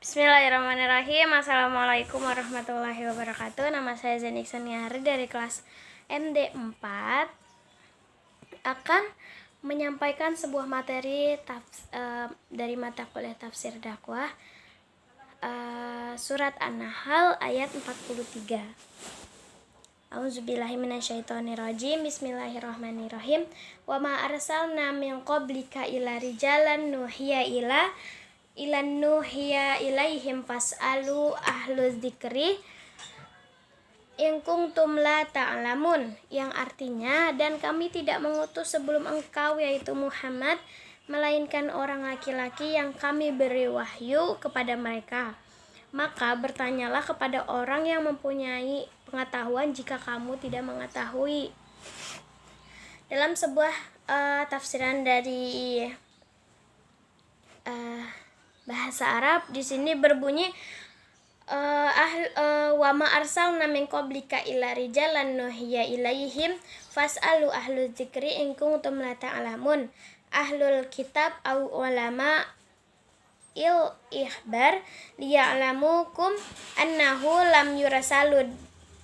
Bismillahirrahmanirrahim. Assalamualaikum warahmatullahi wabarakatuh. Nama saya Zanik Saniari dari kelas MD4 akan menyampaikan sebuah materi dari mata kuliah tafsir dakwah surat An-Nahl ayat 43. A'udzubillahi minasyaitonirrajim. Bismillahirrahmanirrahim. Wa ma arsalna min qablika illa rijalan nuhiya ilaihim fas'alu ahluz dzikri in kuntum la ta'lamun, yang artinya, dan kami tidak mengutus sebelum engkau yaitu Muhammad melainkan orang laki-laki yang kami beri wahyu kepada mereka. Maka bertanyalah kepada orang yang mempunyai pengetahuan jika kamu tidak mengetahui. Dalam sebuah tafsiran dari bahasa Arab di sini berbunyi wa ma arsalna min qablika illa rijalan nuhiya ilaihim fas'alu ahluz dzikri in kuntum la ta'lamun. Ahlul kitab au ulama il ikhbar liya'lamukum annahu lam yurasalu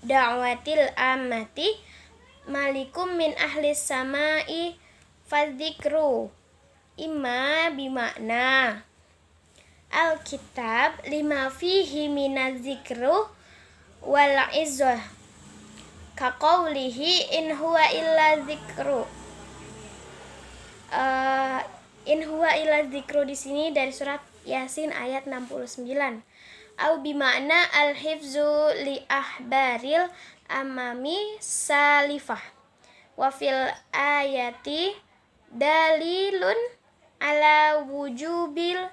da'watil amati malikum min ahlis samai fadzikru imma bimakna Alkitab lima fihi minaz zikru wal izzah kaqaulihi in huwa illa zikru. In huwa illa zikru di sini dari surat Yasin ayat 69. Au bimakna al-hifzu li ahbaril amami salifah. Wa fil ayati dalilun ala wujubil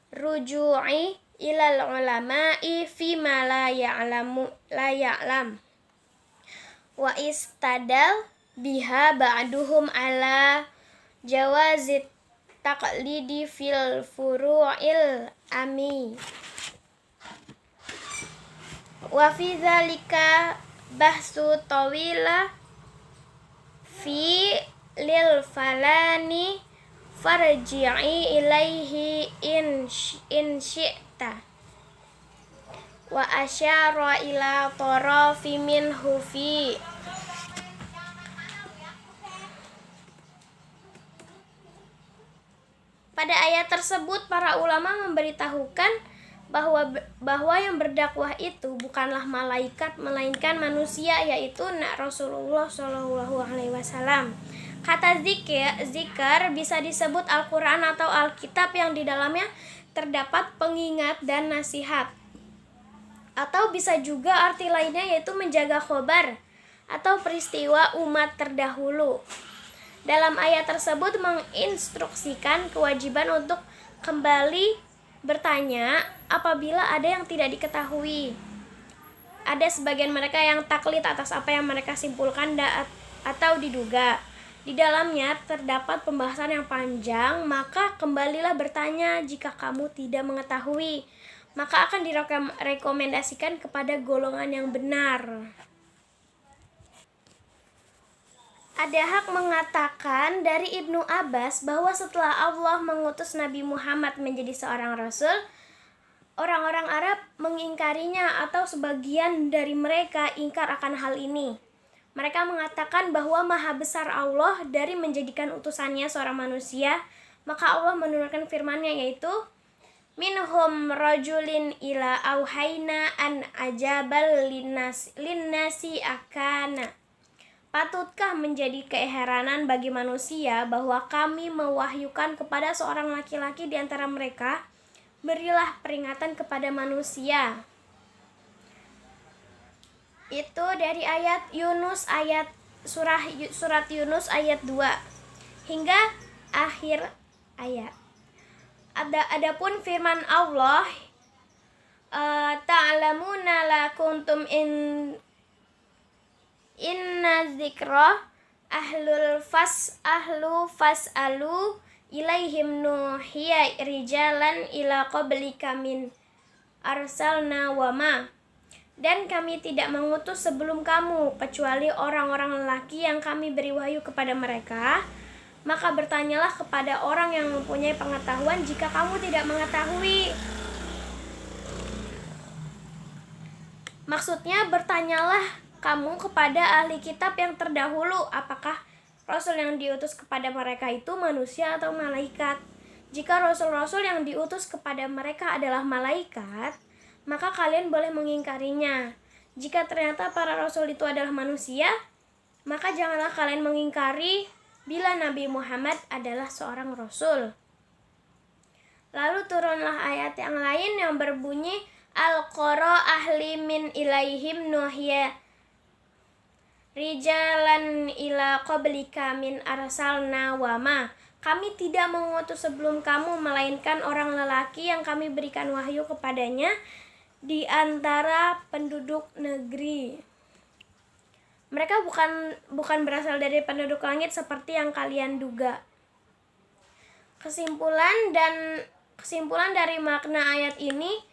ruju'i ilal ulama'i fima la ya'lam wa istadal biha ba'duhum ala jawazit taqlidi fil furu'il ami wa fi dzalika bahsu tawila fi lil falani farji'i ilaihi in syi'ta wa asyara ila tarafi minhu fi Pada ayat tersebut para ulama memberitahukan bahwa yang berdakwah itu bukanlah malaikat melainkan manusia, yaitu Rasulullah SAW. Kata zikr bisa disebut Al-Quran atau Alkitab yang di dalamnya terdapat pengingat dan nasihat. Atau bisa juga arti lainnya yaitu menjaga khobar atau peristiwa umat terdahulu. Dalam ayat tersebut menginstruksikan kewajiban untuk kembali bertanya apabila ada yang tidak diketahui. Ada sebagian mereka yang taklid atas apa yang mereka simpulkan atau diduga. Di dalamnya terdapat pembahasan yang panjang, maka kembalilah bertanya jika kamu tidak mengetahui. Maka akan direkomendasikan kepada golongan yang benar. Ada hak mengatakan dari Ibnu Abbas bahwa setelah Allah mengutus Nabi Muhammad menjadi seorang rasul, orang-orang Arab mengingkarinya atau sebagian dari mereka ingkar akan hal ini. Mereka mengatakan bahwa maha besar Allah dari menjadikan utusannya seorang manusia, maka Allah menurunkan firman-Nya yaitu minhum rajulin ila auhayna an ajabal linnasi akana. Patutkah menjadi keheranan bagi manusia bahwa kami mewahyukan kepada seorang laki-laki di antara mereka, berilah peringatan kepada manusia. Itu dari ayat Yunus surat Yunus ayat 2 hingga akhir ayat. Adapun firman Allah ta'lamuna la kuntum inna dzikra ahlu fas'alu ilaihim nuhiya rijalan ila qablika min arsalna wa ma. Dan kami tidak mengutus sebelum kamu kecuali orang-orang lelaki yang kami beri wahyu kepada mereka. Maka bertanyalah kepada orang yang mempunyai pengetahuan jika kamu tidak mengetahui. Maksudnya, bertanyalah kamu kepada ahli kitab yang terdahulu, apakah Rasul yang diutus kepada mereka itu manusia atau malaikat? Jika Rasul-Rasul yang diutus kepada mereka adalah malaikat, maka kalian boleh mengingkarinya. Jika ternyata para Rasul itu adalah manusia, maka janganlah kalian mengingkari bila Nabi Muhammad adalah seorang Rasul. Lalu turunlah ayat yang lain yang berbunyi, Al-Qara ahli min ilaihim nuhya rijalan ila qablika min arsalna wama. Kami tidak mengutus sebelum kamu melainkan orang lelaki yang kami berikan wahyu kepadanya di antara penduduk negeri. Mereka bukan berasal dari penduduk langit seperti yang kalian duga. Kesimpulan dari makna ayat ini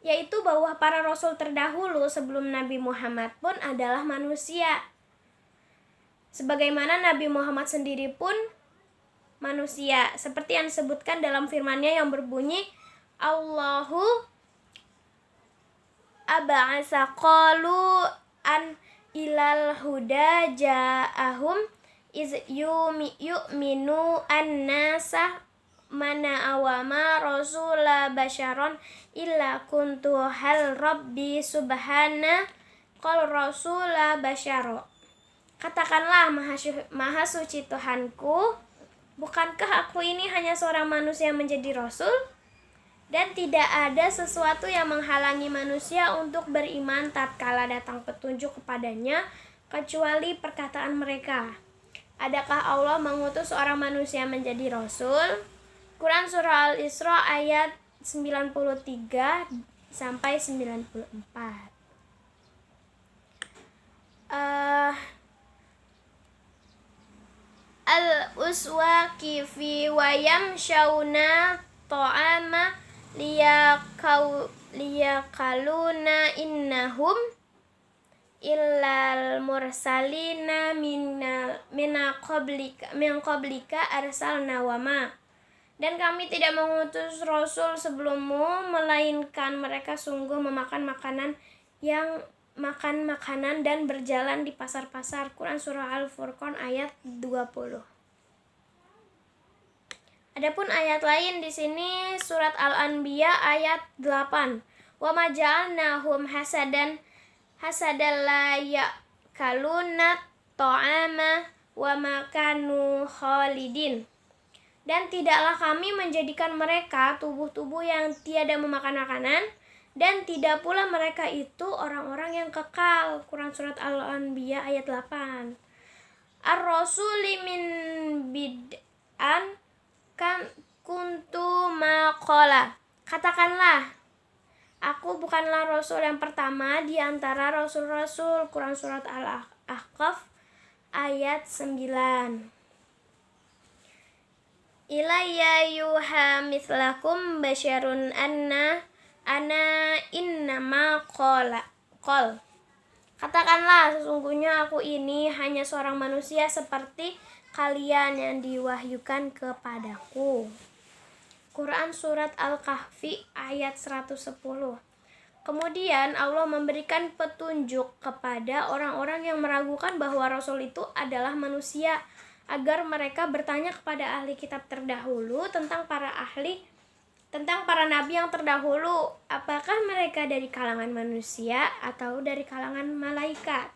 yaitu bahwa para rasul terdahulu sebelum Nabi Muhammad pun adalah manusia. Sebagaimana Nabi Muhammad sendiri pun manusia, seperti yang disebutkan dalam firman-Nya yang berbunyi, Allahu ab'asa qalu an ilal huda ja'ahum iz yu'minu an-nasa mana awama rasula basyaron illa kuntu hal rabbi subhana qal rasula basyaro. Katakanlah, maha suci Tuhanku, bukankah aku ini hanya seorang manusia menjadi rasul? Dan tidak ada sesuatu yang menghalangi manusia untuk beriman tatkala datang petunjuk kepadanya, kecuali perkataan mereka. Adakah Allah mengutus seorang manusia menjadi rasul? Quran Surah Al-Isra ayat 93 sampai 94. Al-uswaki fi wayam syauna ta'ama liyakaluna innahum illal mursalina min qablika arsalna wama. Dan kami tidak mengutus rasul sebelummu, melainkan mereka sungguh memakan makanan dan berjalan di pasar-pasar. Quran Surah Al-Furqan ayat 20. Adapun ayat lain di sini surat Al-Anbiya ayat 8. Wa ma ja'alnahum hasadan la ya'kaluna ta'ama wa ma kanu khalidin. Dan tidaklah kami menjadikan mereka tubuh-tubuh yang tiada memakan makanan, dan tidak pula mereka itu orang-orang yang kekal. Quran Surat Al-Anbiya ayat 8. Ar-rasuli min bid'an kan kuntu maqala. Katakanlah, aku bukanlah rasul yang pertama di antara rasul-rasul. Quran Surat Al-Ahqaf ayat 9. Ilayya yuha mithlakum basyarun ana innama qol. Katakanlah, sesungguhnya aku ini hanya seorang manusia seperti kalian yang diwahyukan kepadaku. Quran Surat Al-Kahfi ayat 110. Kemudian Allah memberikan petunjuk kepada orang-orang yang meragukan bahwa Rasul itu adalah manusia, agar mereka bertanya kepada ahli kitab terdahulu tentang para nabi yang terdahulu, apakah mereka dari kalangan manusia atau dari kalangan malaikat.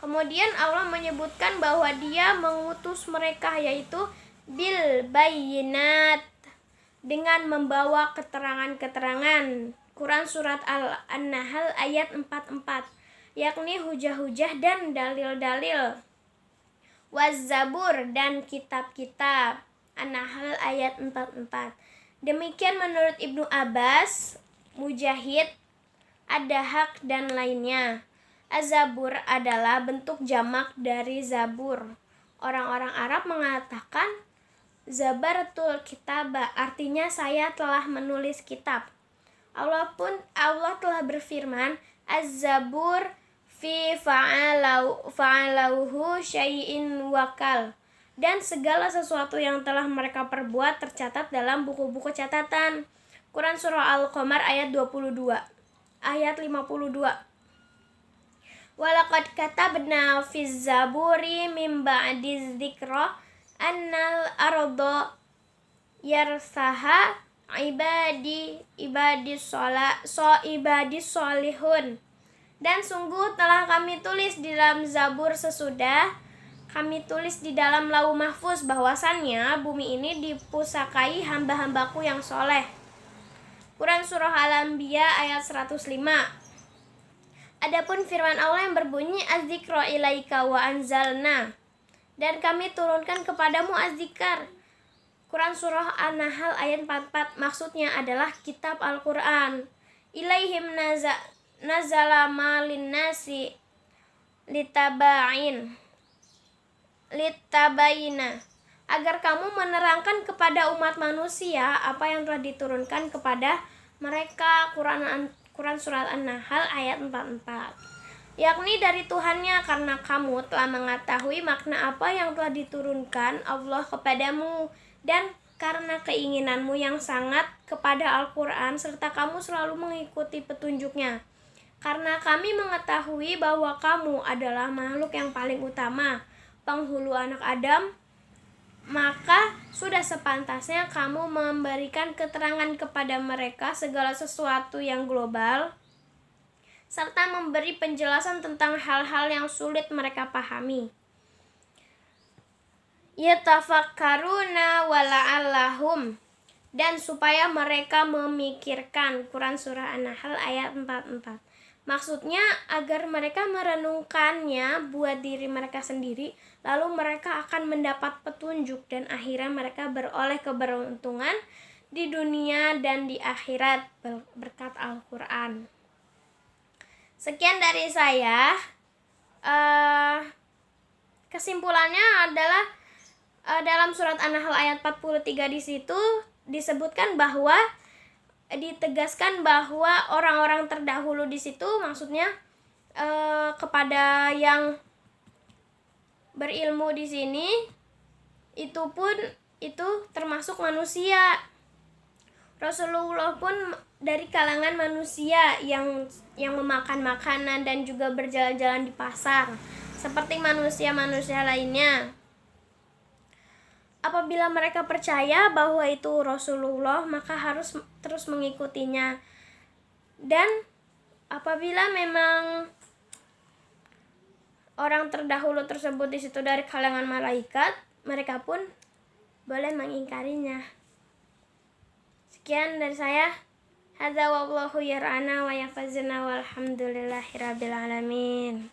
Kemudian Allah menyebutkan bahwa Dia mengutus mereka, yaitu bil bayyinat, dengan membawa keterangan-keterangan. Quran Surat An-Nahl ayat 44, yakni hujah-hujah dan dalil-dalil. Waz-Zabur, dan kitab-kitab. An-Nahl ayat 44. Demikian menurut Ibnu Abbas, Mujahid, Ad-Dahak, dan lainnya. Az-Zabur adalah bentuk jamak dari Zabur. Orang-orang Arab mengatakan Zabartul kitaba, artinya saya telah menulis kitab. Allah telah berfirman, Az-Zabur fi fa'alauhu syai'in wakal, dan segala sesuatu yang telah mereka perbuat tercatat dalam buku-buku catatan. Quran Surah Al-Qamar ayat 22, ayat 52. Walaqad katabna fiz zaburi min ba'di dzikra annal arda yarsaha ibadi solihun. Dan sungguh telah kami tulis di dalam Zabur sesudah kami tulis di dalam Lauh Mahfuz bahwasannya bumi ini dipusakai hamba-hambaku yang soleh. Quran Surah Al-Anbiya ayat 105. Adapun firman Allah yang berbunyi Az-zikra ilaika wa anzalna, dan kami turunkan kepadamu az-zikar. Quran Surah An-Nahl ayat 44, maksudnya adalah kitab Al-Quran. Ilaihim nazala malin nasi litabayina, agar kamu menerangkan kepada umat manusia apa yang telah diturunkan kepada mereka. Quran Surat An-Nahl ayat 44, yakni dari Tuhannya, karena kamu telah mengetahui makna apa yang telah diturunkan Allah kepadamu, dan karena keinginanmu yang sangat kepada Al-Quran, serta kamu selalu mengikuti petunjuknya. Karena kami mengetahui bahwa kamu adalah makhluk yang paling utama, penghulu anak Adam, maka sudah sepantasnya kamu memberikan keterangan kepada mereka segala sesuatu yang global, serta memberi penjelasan tentang hal-hal yang sulit mereka pahami. Yatafakkaruna wala'allahum, dan supaya mereka memikirkan. Quran Surah An-Nahl ayat 44. Maksudnya agar mereka merenungkannya buat diri mereka sendiri, lalu mereka akan mendapat petunjuk dan akhirnya mereka beroleh keberuntungan di dunia dan di akhirat berkat Al-Quran. Sekian dari saya. Kesimpulannya adalah dalam surat An-Nahl ayat 43 di situ disebutkan bahwa ditegaskan bahwa orang-orang terdahulu di situ maksudnya kepada yang berilmu di sini itu termasuk manusia. Rasulullah pun dari kalangan manusia yang memakan makanan dan juga berjalan-jalan di pasar seperti manusia-manusia lainnya. Apabila mereka percaya bahwa itu Rasulullah, maka harus terus mengikutinya. Dan apabila memang orang terdahulu tersebut di situ dari kalangan malaikat, mereka pun boleh mengingkarinya. Sekian dari saya. Hadza wallahu yar'ana wa yafazna walhamdulillahirabbil alamin.